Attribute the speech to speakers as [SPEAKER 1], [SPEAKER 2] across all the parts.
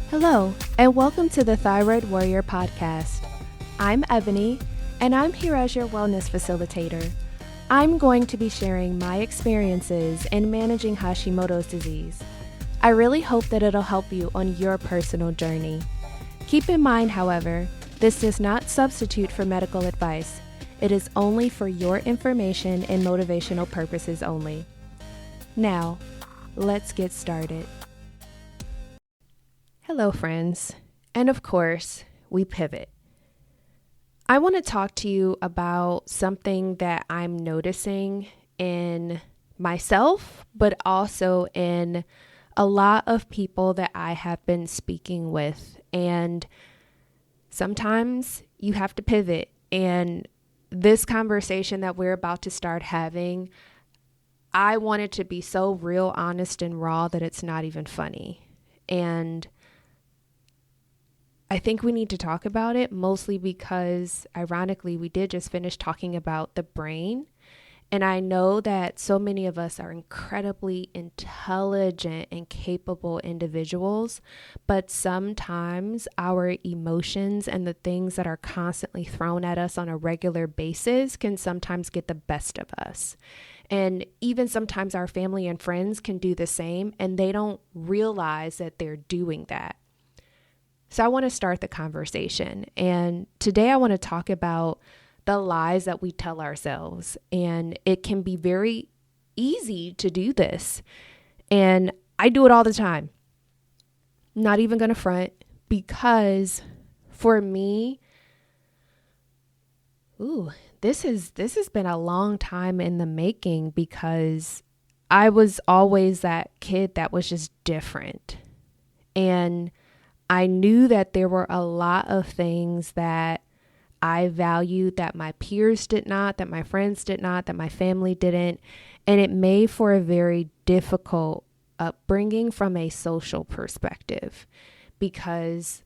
[SPEAKER 1] Hello, and welcome to the Thyroid Warrior Podcast. I'm Ebony, and I'm here as your wellness facilitator. I'm going to be sharing my experiences in managing Hashimoto's disease. I really hope that it'll help you on your personal journey. Keep in mind, however, this does not substitute for medical advice. It is only for your information and motivational purposes only. Now, let's get started. Hello, friends. And of course, we pivot. I want to talk to you about something that I'm noticing in myself, but also in a lot of people that I have been speaking with. And sometimes you have to pivot. And this conversation that we're about to start having, I want it to be so real, honest, and raw that it's not even funny. And I think we need to talk about it, mostly because, ironically, we did just finish talking about the brain. And I know that so many of us are incredibly intelligent and capable individuals, but sometimes our emotions and the things that are constantly thrown at us on a regular basis can sometimes get the best of us. And even sometimes our family and friends can do the same, and they don't realize that they're doing that. So I want to start the conversation. And today I want to talk about the lies that we tell ourselves. And it can be very easy to do this. And I do it all the time. Not even going to front, because for me, this has been a long time in the making, because I was always that kid that was just different. And I knew that there were a lot of things that I valued that my peers did not, that my friends did not, that my family didn't. And it made for a very difficult upbringing from a social perspective, because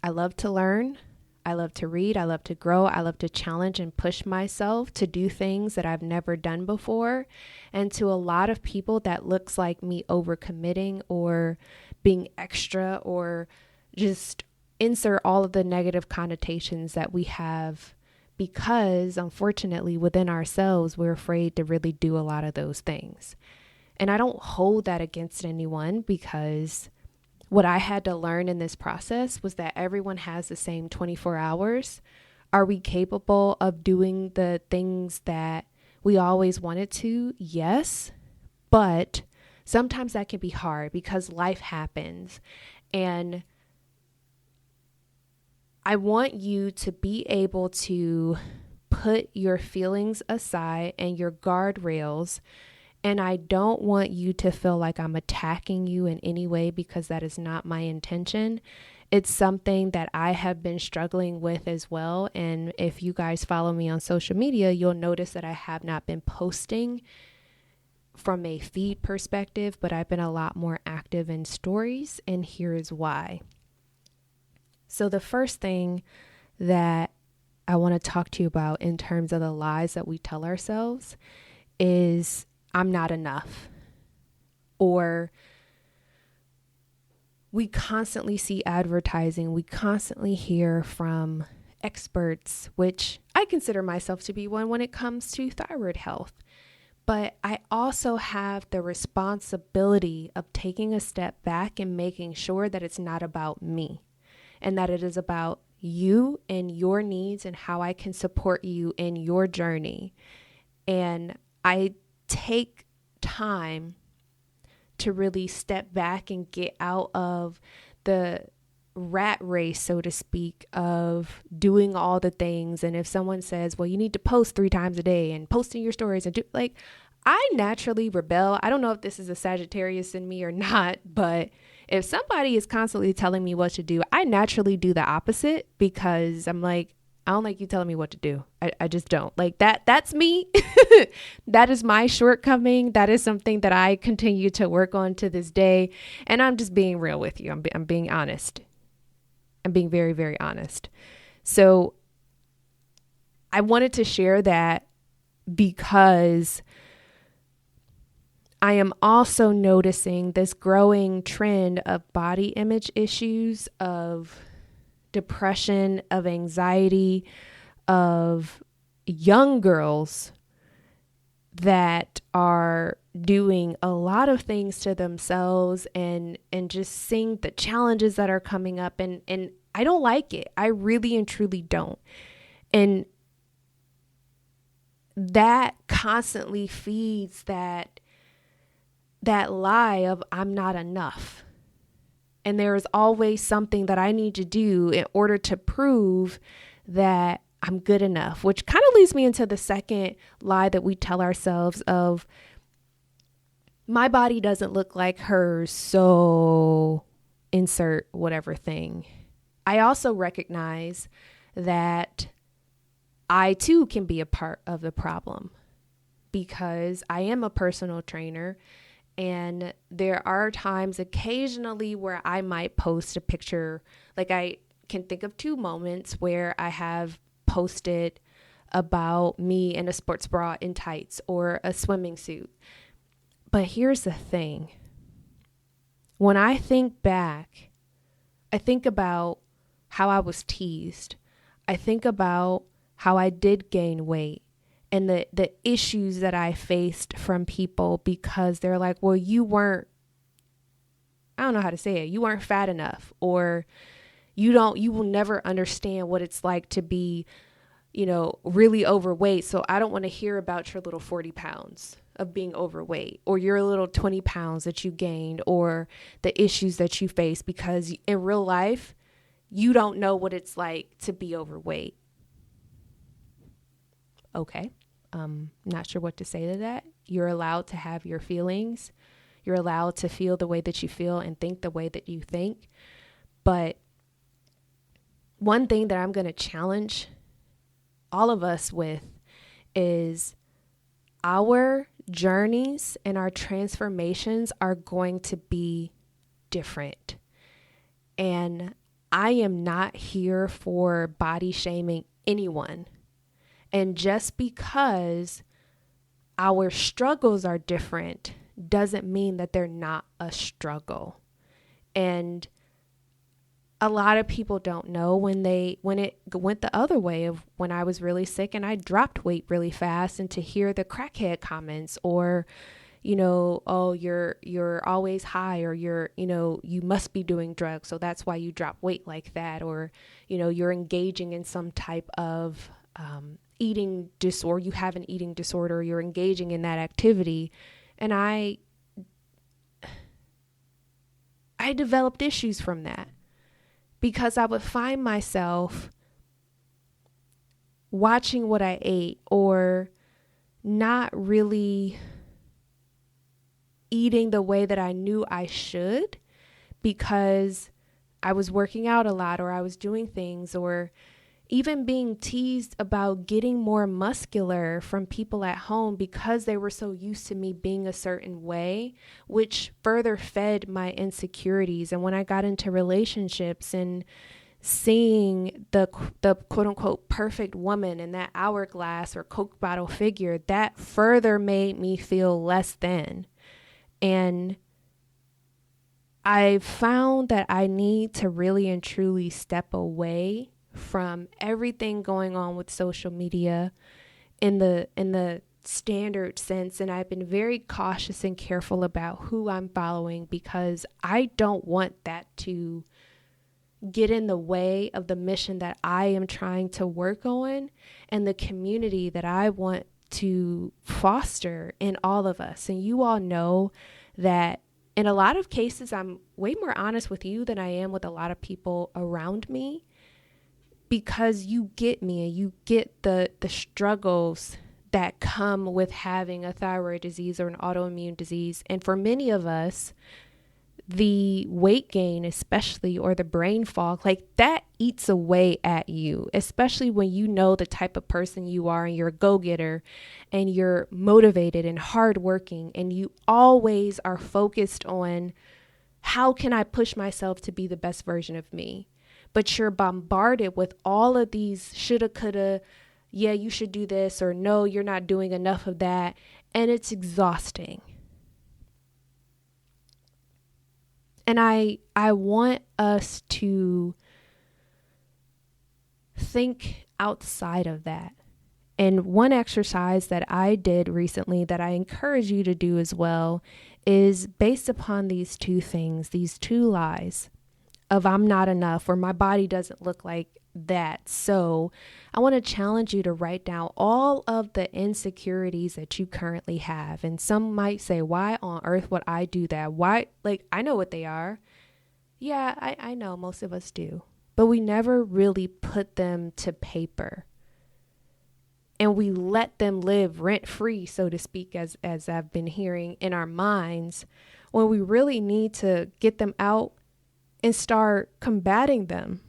[SPEAKER 1] I love to learn, I love to read, I love to grow, I love to challenge and push myself to do things that I've never done before. And to a lot of people, that looks like me overcommitting or being extra, or just insert all of the negative connotations that we have, because unfortunately within ourselves, we're afraid to really do a lot of those things. And I don't hold that against anyone, because what I had to learn in this process was that everyone has the same 24 hours. Are we capable of doing the things that we always wanted to? Yes, but sometimes that can be hard because life happens. And I want you to be able to put your feelings aside and your guardrails. And I don't want you to feel like I'm attacking you in any way, because that is not my intention. It's something that I have been struggling with as well. And if you guys follow me on social media, you'll notice that I have not been posting from a feed perspective, but I've been a lot more active in stories. And here is why. So the first thing that I want to talk to you about in terms of the lies that we tell ourselves is, I'm not enough. Or we constantly see advertising, we constantly hear from experts, which I consider myself to be one when it comes to thyroid health. But I also have the responsibility of taking a step back and making sure that it's not about me, and that it is about you and your needs and how I can support you in your journey. And I take time to really step back and get out of the rat race, so to speak, of doing all the things. And if someone says, well, you need to post 3 times a day and post in your stories, and I naturally rebel. I don't know if this is a Sagittarius in me or not, but if somebody is constantly telling me what to do, I naturally do the opposite, because I'm like, I don't like you telling me what to do. I just don't. Like that's me. That is my shortcoming. That is something that I continue to work on to this day. And I'm just being real with you. I'm being honest. I'm being very, very honest. So I wanted to share that, because I am also noticing this growing trend of body image issues, of depression, of anxiety, of young girls that are doing a lot of things to themselves and just seeing the challenges that are coming up. And I don't like it. I really and truly don't. And that constantly feeds that lie of I'm not enough. And there is always something that I need to do in order to prove that I'm good enough, which kind of leads me into the second lie that we tell ourselves of my body doesn't look like hers, so insert whatever thing. I also recognize that I too can be a part of the problem because I am a personal trainer. And there are times occasionally where I might post a picture. Like I can think of 2 moments where I have posted about me in a sports bra and tights or a swimming suit. But here's the thing. When I think back, I think about how I was teased. I think about how I did gain weight. And the issues that I faced from people because they're like, well, you weren't, I don't know how to say it. You weren't fat enough, or you will never understand what it's like to be, really overweight. So I don't want to hear about your little 40 pounds of being overweight, or your little 20 pounds that you gained, or the issues that you face, because in real life, you don't know what it's like to be overweight. Okay. Not sure what to say to that. You're allowed to have your feelings. You're allowed to feel the way that you feel and think the way that you think. But one thing that I'm going to challenge all of us with is our journeys and our transformations are going to be different. And I am not here for body shaming anyone. And just because our struggles are different doesn't mean that they're not a struggle. And a lot of people don't know when it went the other way of when I was really sick and I dropped weight really fast, and to hear the crackhead comments or, oh, you're always high, or you must be doing drugs, so that's why you drop weight like that, or, you're engaging in some type of eating disorder, you have an eating disorder, you're engaging in that activity. And I developed issues from that because I would find myself watching what I ate or not really eating the way that I knew I should because I was working out a lot, or I was doing things, or even being teased about getting more muscular from people at home because they were so used to me being a certain way, which further fed my insecurities. And when I got into relationships and seeing the quote unquote perfect woman in that hourglass or Coke bottle figure, that further made me feel less than. And I found that I need to really and truly step away from everything going on with social media in the standard sense. And I've been very cautious and careful about who I'm following because I don't want that to get in the way of the mission that I am trying to work on and the community that I want to foster in all of us. And you all know that in a lot of cases, I'm way more honest with you than I am with a lot of people around me, because you get me and you get the struggles that come with having a thyroid disease or an autoimmune disease. And for many of us, the weight gain, especially, or the brain fog, like that eats away at you, especially when you know the type of person you are and you're a go-getter and you're motivated and hardworking and you always are focused on how can I push myself to be the best version of me? But you're bombarded with all of these shoulda, coulda, yeah, you should do this, or no, you're not doing enough of that. And it's exhausting. And I want us to think outside of that. And one exercise that I did recently that I encourage you to do as well is based upon these two things, these two lies of I'm not enough or my body doesn't look like that. So I want to challenge you to write down all of the insecurities that you currently have. And some might say, why on earth would I do that? Why? Like, I know what they are. Yeah, I know most of us do, but we never really put them to paper. And we let them live rent free, so to speak, as I've been hearing in our minds, when we really need to get them out and start combating them.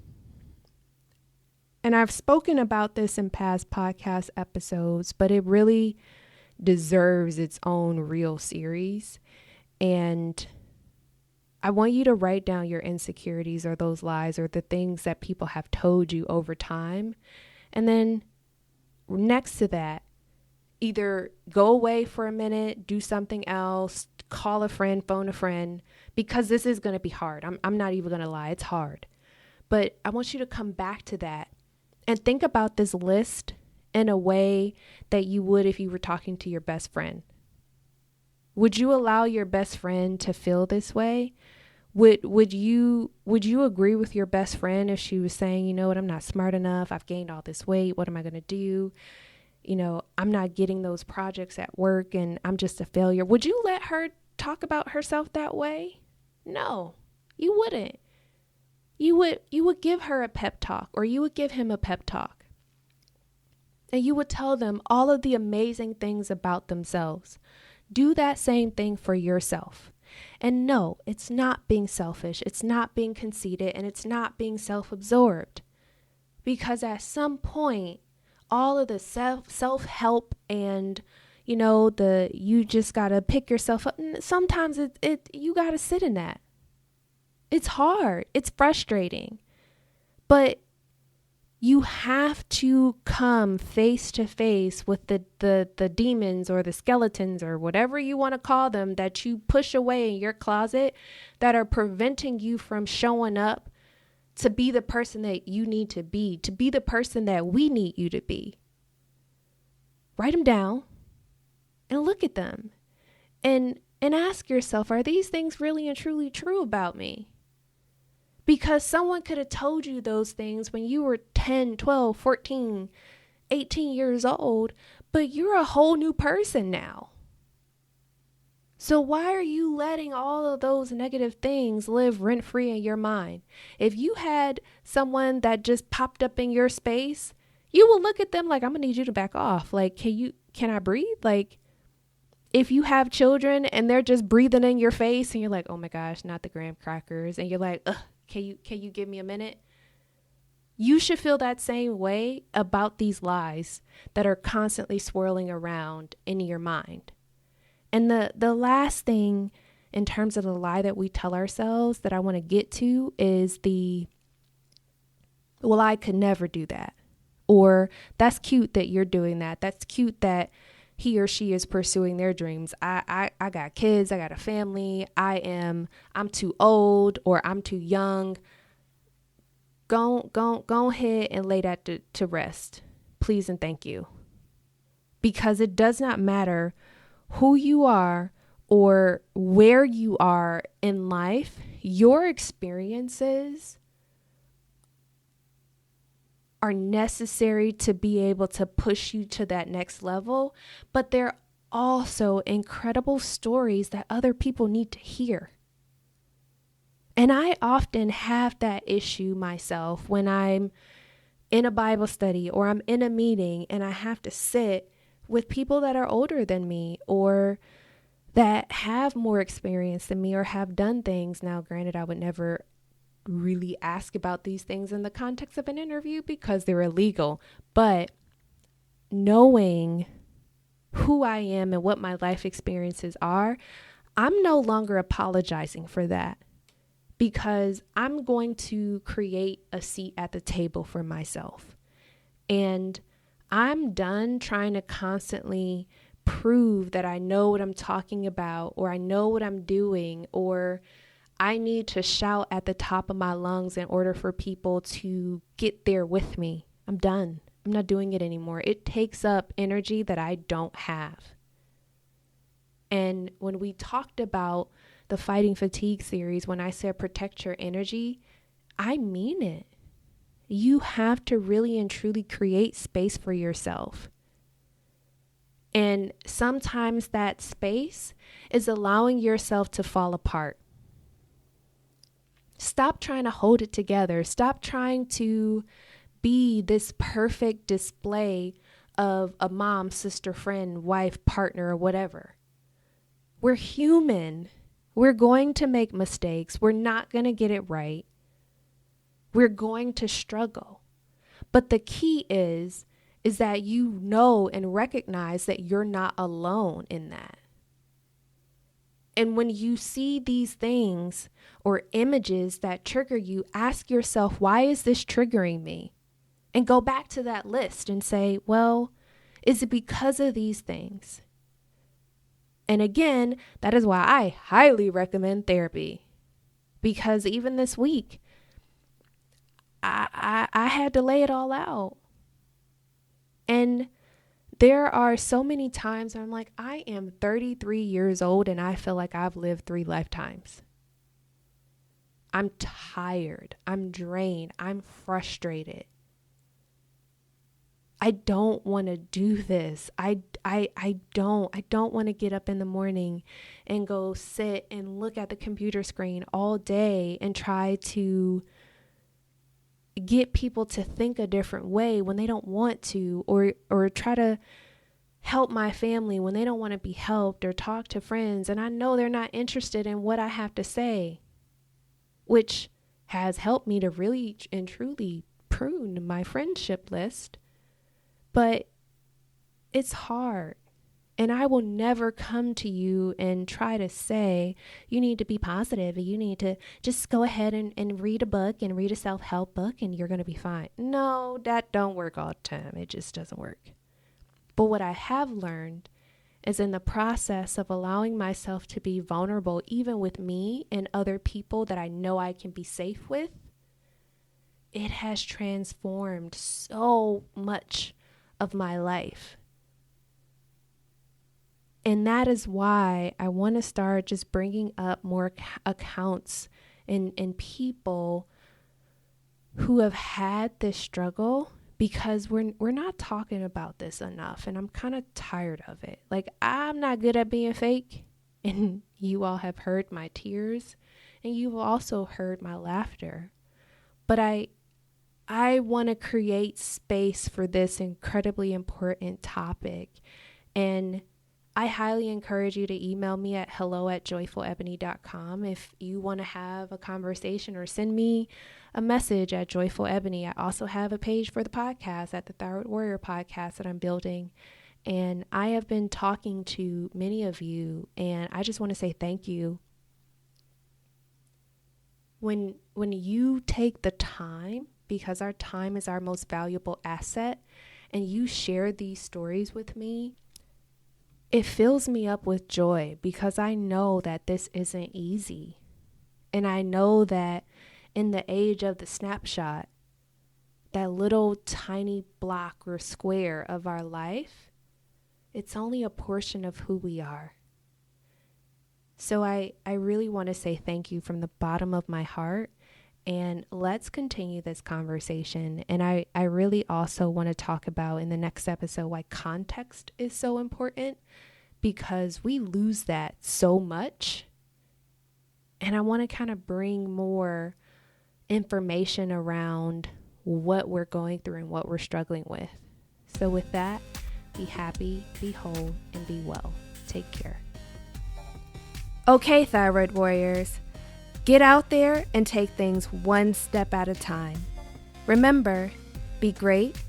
[SPEAKER 1] And I've spoken about this in past podcast episodes, but it really deserves its own real series. And I want you to write down your insecurities or those lies or the things that people have told you over time. And then next to that, either go away for a minute, do something else, call a friend, phone a friend, because this is going to be hard. I'm not even going to lie. It's hard. But I want you to come back to that and think about this list in a way that you would if you were talking to your best friend. Would you allow your best friend to feel this way? Would you agree with your best friend if she was saying, you know what, I'm not smart enough. I've gained all this weight. What am I going to do? You know, I'm not getting those projects at work and I'm just a failure. Would you let her talk about herself that way? No, you wouldn't. You would give her a pep talk, or you would give him a pep talk. And you would tell them all of the amazing things about themselves. Do that same thing for yourself. And no, it's not being selfish, it's not being conceited, and it's not being self-absorbed. Because at some point, all of the self-help and, you know, you just got to pick yourself up. Sometimes you got to sit in that. It's hard. It's frustrating. But you have to come face to face with the demons or the skeletons or whatever you want to call them that you push away in your closet that are preventing you from showing up to be the person that you need to be the person that we need you to be. Write them down and look at them and ask yourself, are these things really and truly true about me? Because someone could have told you those things when you were 10, 12, 14, 18 years old, but you're a whole new person now. So why are you letting all of those negative things live rent-free in your mind? If you had someone that just popped up in your space, you will look at them like, I'm gonna need you to back off. Like, can I breathe? Like, if you have children and they're just breathing in your face and you're like, oh my gosh, not the graham crackers. And you're like, ugh, can you give me a minute? You should feel that same way about these lies that are constantly swirling around in your mind. And the last thing in terms of the lie that we tell ourselves that I want to get to is well, I could never do that. Or that's cute that you're doing that. That's cute that he or she is pursuing their dreams. I got kids, I got a family, I'm too old or I'm too young. Go ahead and lay that to rest. Please and thank you. Because it does not matter who you are or where you are in life, your experiences are necessary to be able to push you to that next level, but they're also incredible stories that other people need to hear. And I often have that issue myself when I'm in a Bible study or I'm in a meeting and I have to sit with people that are older than me or that have more experience than me or have done things. Now, granted, I would never really ask about these things in the context of an interview because they're illegal, but knowing who I am and what my life experiences are, I'm no longer apologizing for that because I'm going to create a seat at the table for myself. And I'm done trying to constantly prove that I know what I'm talking about or I know what I'm doing or I need to shout at the top of my lungs in order for people to get there with me. I'm done. I'm not doing it anymore. It takes up energy that I don't have. And when we talked about the Fighting Fatigue series, when I said protect your energy, I mean it. You have to really and truly create space for yourself. And sometimes that space is allowing yourself to fall apart. Stop trying to hold it together. Stop trying to be this perfect display of a mom, sister, friend, wife, partner, or whatever. We're human. We're going to make mistakes. We're not going to get it right. We're going to struggle. But the key is that you know and recognize that you're not alone in that. And when you see these things or images that trigger you, ask yourself, why is this triggering me? And go back to that list and say, well, is it because of these things? And again, that is why I highly recommend therapy. Because even this week, I had to lay it all out. And there are so many times I'm like, I am 33 years old and I feel like I've lived 3 lifetimes. I'm tired. I'm drained. I'm frustrated. I don't want to do this. I don't want to get up in the morning and go sit and look at the computer screen all day and try to get people to think a different way when they don't want to, or try to help my family when they don't want to be helped, or talk to friends and I know they're not interested in what I have to say, which has helped me to really and truly prune my friendship list. But it's hard. And I will never come to you and try to say, you need to be positive. You need to just go ahead and read a book and read a self-help book and you're going to be fine. No, that don't work all the time. It just doesn't work. But what I have learned is in the process of allowing myself to be vulnerable, even with me and other people that I know I can be safe with, it has transformed so much of my life. And that is why I want to start just bringing up more accounts and people who have had this struggle, because we're not talking about this enough, and I'm kind of tired of it. Like, I'm not good at being fake, and you all have heard my tears, and you've also heard my laughter. But I want to create space for this incredibly important topic, and I highly encourage you to email me at hello@joyfulebony.com if you want to have a conversation, or send me a message at Joyful Ebony. I also have a page for the podcast at the Thyroid Warrior podcast that I'm building. And I have been talking to many of you, and I just want to say thank you. When you take the time, because our time is our most valuable asset, and you share these stories with me, it fills me up with joy, because I know that this isn't easy. And I know that in the age of the snapshot, that little tiny block or square of our life, it's only a portion of who we are. So I really want to say thank you from the bottom of my heart. And let's continue this conversation. And I really also want to talk about in the next episode why context is so important, because we lose that so much. And I want to kind of bring more information around what we're going through and what we're struggling with. So with that, be happy, be whole, and be well. Take care. Okay, Thyroid Warriors. Get out there and take things one step at a time. Remember, be great,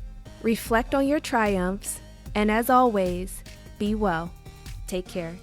[SPEAKER 1] reflect on your triumphs, and as always, be well. Take care.